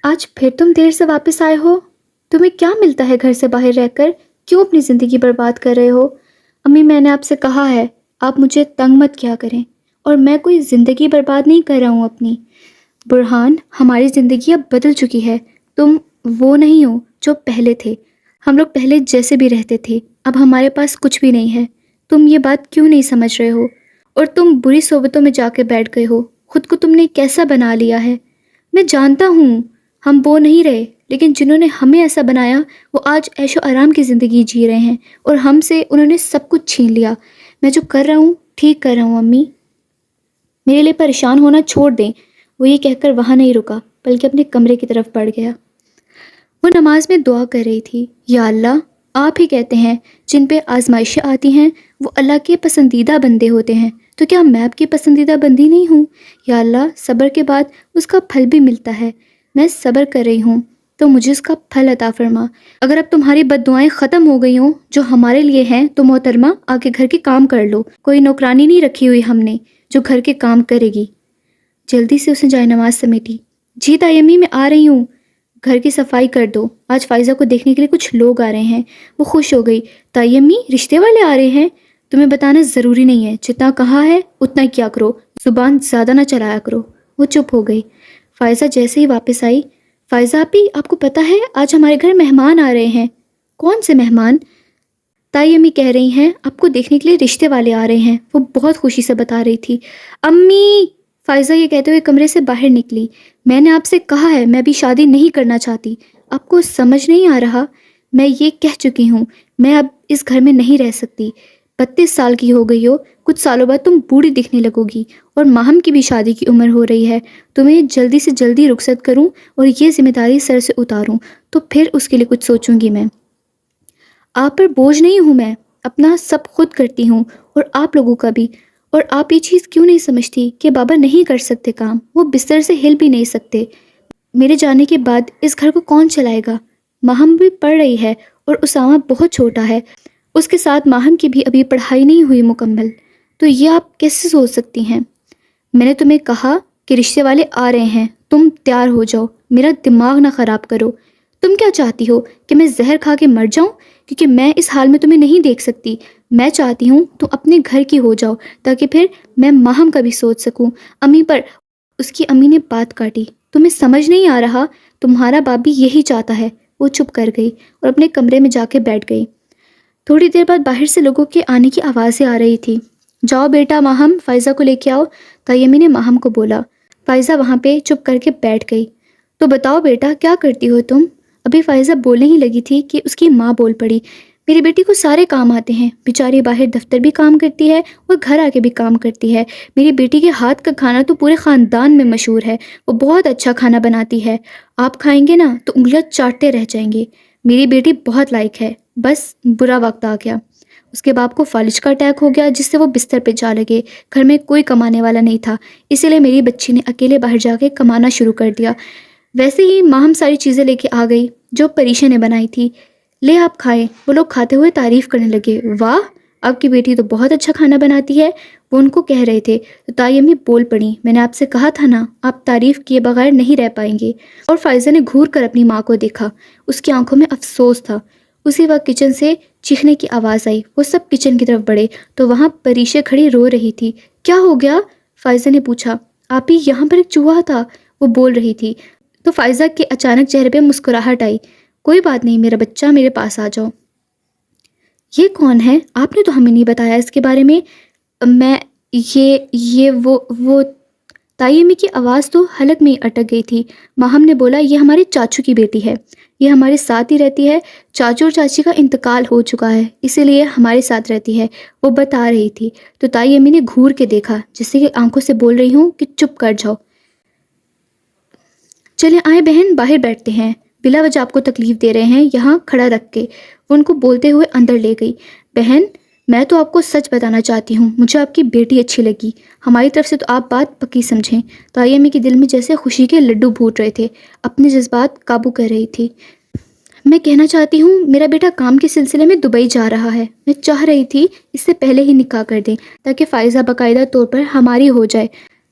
آج پھر تم دیر سے واپس آئے ہو؟ تمہیں کیا ملتا ہے گھر سے باہر رہ کر؟ کیوں اپنی زندگی برباد کر رہے ہو؟ امی، میں نے آپ سے کہا ہے آپ مجھے تنگ مت کیا کریں، اور میں کوئی زندگی برباد نہیں کر رہا ہوں اپنی۔ برہان، ہماری زندگی اب بدل چکی ہے، تم وہ نہیں ہو جو پہلے تھے۔ ہم لوگ پہلے جیسے بھی رہتے تھے، اب ہمارے پاس کچھ بھی نہیں ہے۔ تم یہ بات کیوں نہیں سمجھ رہے ہو؟ اور تم بری صحبتوں میں جا کے بیٹھ گئے ہو، خود کو تم نے کیسا بنا لیا ہے۔ میں جانتا ہوں ہم وہ نہیں رہے، لیکن جنہوں نے ہمیں ایسا بنایا وہ آج عیش و آرام کی زندگی جی رہے ہیں، اور ہم سے انہوں نے سب کچھ چھین لیا۔ میں جو کر رہا ہوں ٹھیک کر رہا ہوں امی، میرے لیے پریشان ہونا چھوڑ دیں۔ وہ یہ کہہ کر وہاں نہیں رکا، بلکہ اپنے کمرے کی طرف بڑھ گیا۔ وہ نماز میں دعا کر رہی تھی، یا اللہ، آپ ہی کہتے ہیں جن پہ آزمائشیں آتی ہیں وہ اللہ کے پسندیدہ بندے ہوتے ہیں، تو کیا میں آپ کی پسندیدہ بندی نہیں ہوں؟ یا اللہ، صبر کے بعد اس کا پھل بھی ملتا ہے، میں صبر کر رہی ہوں تو مجھے اس کا پھل عطا فرما۔ اگر اب تمہاری بد دعائیں ختم ہو گئی ہوں جو ہمارے لیے ہیں تو محترمہ آگے گھر کے کام کر لو، کوئی نوکرانی نہیں رکھی ہوئی ہم نے جو گھر کے کام کرے گی۔ جلدی سے اس نے جائے نماز سمیٹی۔ جی تائی امی، میں آ رہی ہوں، گھر کی صفائی کر دو، آج فائزہ کو دیکھنے کے لیے کچھ لوگ آ رہے ہیں۔ وہ خوش ہو گئی۔ تائی امی، رشتے والے آ رہے ہیں؟ تمہیں بتانا ضروری نہیں ہے، جتنا کہا ہے اتنا ہی کیا کرو، زبان زیادہ نہ چلایا کرو۔ وہ چپ ہو گئی۔ فائزہ جیسے ہی واپس آئی، فائزہ آپی، آپ کو پتہ ہے آج ہمارے گھر مہمان آ رہے ہیں۔ کون سے مہمان؟ تائی امی کہہ رہی ہیں آپ کو دیکھنے کے لیے رشتے والے آ رہے ہیں۔ وہ بہت خوشی سے بتا رہی تھی۔ امی! فائزہ یہ کہتے ہوئے کمرے سے باہر نکلی۔ میں نے آپ سے کہا ہے میں بھی شادی نہیں کرنا چاہتی، آپ کو سمجھ نہیں آ رہا؟ میں یہ کہہ چکی ہوں، میں اب اس گھر میں نہیں رہ سکتی۔ 32 سال کی ہو گئی ہو، کچھ سالوں بعد تم بوڑھی دکھنے لگو گی، اور ماہم کی بھی شادی کی عمر ہو رہی ہے۔ تمہیں جلدی سے جلدی رخصت کروں اور یہ ذمہ داری سر سے اتاروں تو پھر اس کے لیے کچھ سوچوں گی۔ میں آپ پر بوجھ نہیں ہوں، میں اپنا سب خود کرتی ہوں اور آپ لوگوں کا بھی۔ اور آپ یہ چیز کیوں نہیں سمجھتی کہ بابا نہیں کر سکتے کام، وہ بستر سے ہل بھی نہیں سکتے۔ میرے جانے کے بعد اس گھر کو کون چلائے گا؟ ماہم بھی پڑھ رہی ہے اور اسامہ بہت چھوٹا ہے، اس کے ساتھ ماہم کی بھی ابھی پڑھائی نہیں ہوئی مکمل، تو یہ آپ کیسے سوچ سکتی ہیں؟ میں نے تمہیں کہا کہ رشتے والے آ رہے ہیں، تم تیار ہو جاؤ، میرا دماغ نہ خراب کرو۔ تم کیا چاہتی ہو کہ میں زہر کھا کے مر جاؤں؟ کیونکہ میں اس حال میں تمہیں نہیں دیکھ سکتی۔ میں چاہتی ہوں تم اپنے گھر کی ہو جاؤ تاکہ پھر میں ماہم کا بھی سوچ سکوں۔ امی پر اس کی امی نے بات کاٹی۔ تمہیں سمجھ نہیں آ رہا؟ تمہارا باپ بھی یہی چاہتا ہے۔ وہ چپ کر گئی اور اپنے کمرے میں جا کے بیٹھ گئی۔ تھوڑی دیر بعد باہر سے لوگوں کے آنے کی آوازیں آ رہی تھی۔ جاؤ بیٹا ماہم، فائزہ کو لے کے آؤ، تائی امی نے ماہم کو بولا۔ فائزہ وہاں پہ چپ کر کے بیٹھ گئی۔ تو بتاؤ بیٹا، کیا کرتی ہو تم؟ ابھی فائزہ بولنے ہی لگی تھی کہ اس کی ماں بول پڑی۔ میری بیٹی کو سارے کام آتے ہیں، بیچاری باہر دفتر بھی کام کرتی ہے اور گھر آ کے بھی کام کرتی ہے۔ میری بیٹی کے ہاتھ کا کھانا تو پورے خاندان میں مشہور ہے، وہ بہت اچھا کھانا بناتی ہے۔ آپ کھائیں گے نا تو انگلیاں چاٹتے رہ جائیں گے۔ میری بیٹی بہت لائق ہے، بس برا وقت آ گیا۔ اس کے باپ کو فالج کا اٹیک ہو گیا جس سے وہ بستر پہ جا لگے۔ گھر میں کوئی کمانے والا نہیں تھا، اسی لیے میری بچی نے اکیلے باہر جا کے کمانا شروع کر دیا۔ ویسے ہی ماہم ساری چیزیں لے کے آ گئی جو پریشا نے بنائی تھی۔ لے آپ کھائیں۔ وہ لوگ کھاتے ہوئے تعریف کرنے لگے، واہ، آپ کی بیٹی تو بہت اچھا کھانا بناتی ہے۔ وہ ان کو کہہ رہے تھے تو تائی امی بول پڑی، میں نے آپ سے کہا تھا نا، آپ تعریف کیے بغیر نہیں رہ پائیں گے۔ اور فائزہ نے گھور کر اپنی ماں کو دیکھا، اس کی آنکھوں میں افسوس تھا۔ اسی وقت کچن سے چیخنے کی آواز آئی۔ وہ سب کچن کی طرف بڑھے تو وہاں پریشا کھڑی رو رہی تھی۔ کیا ہو گیا؟ فائزہ نے پوچھا۔ آپی، یہاں پر ایک چوہا تھا، وہ بول رہی تھی۔ تو فائزہ کے اچانک چہرے پہ مسکراہٹ آئی۔ کوئی بات نہیں میرا بچہ، میرے پاس آ جاؤ۔ یہ کون ہے؟ آپ نے تو ہمیں نہیں بتایا اس کے بارے میں۔ میں وہ تائی امی کی آواز تو حلق میں ہی اٹک گئی تھی۔ ماہم نے بولا، یہ ہمارے چاچو کی بیٹی ہے، یہ ہمارے ساتھ ہی رہتی ہے۔ چاچو اور چاچی کا انتقال ہو چکا ہے، اسی لیے ہمارے ساتھ رہتی ہے، وہ بتا رہی تھی۔ تو تائی امی نے گھور کے دیکھا، جس سے کہ آنکھوں سے بول رہی ہوں کہ چپ کر جاؤ۔ چلیں آئیں بہن، باہر بیٹھتے ہیں، بلا وجہ آپ کو تکلیف دے رہے ہیں یہاں کھڑا رکھ کے۔ وہ ان کو بولتے ہوئے اندر لے گئی۔ بہن، میں تو آپ کو سچ بتانا چاہتی ہوں، مجھے آپ کی بیٹی اچھی لگی، ہماری طرف سے تو آپ بات پکی سمجھیں۔ تائی امی کے دل میں جیسے خوشی کے لڈو پھوٹ رہے تھے، اپنے جذبات قابو کر رہی تھی۔ میں کہنا چاہتی ہوں میرا بیٹا کام کے سلسلے میں دبئی جا رہا ہے، میں چاہ رہی تھی اس سے پہلے ہی نکاح کر دیں تاکہ فائزہ باقاعدہ طور پر ہماری ہو جائے۔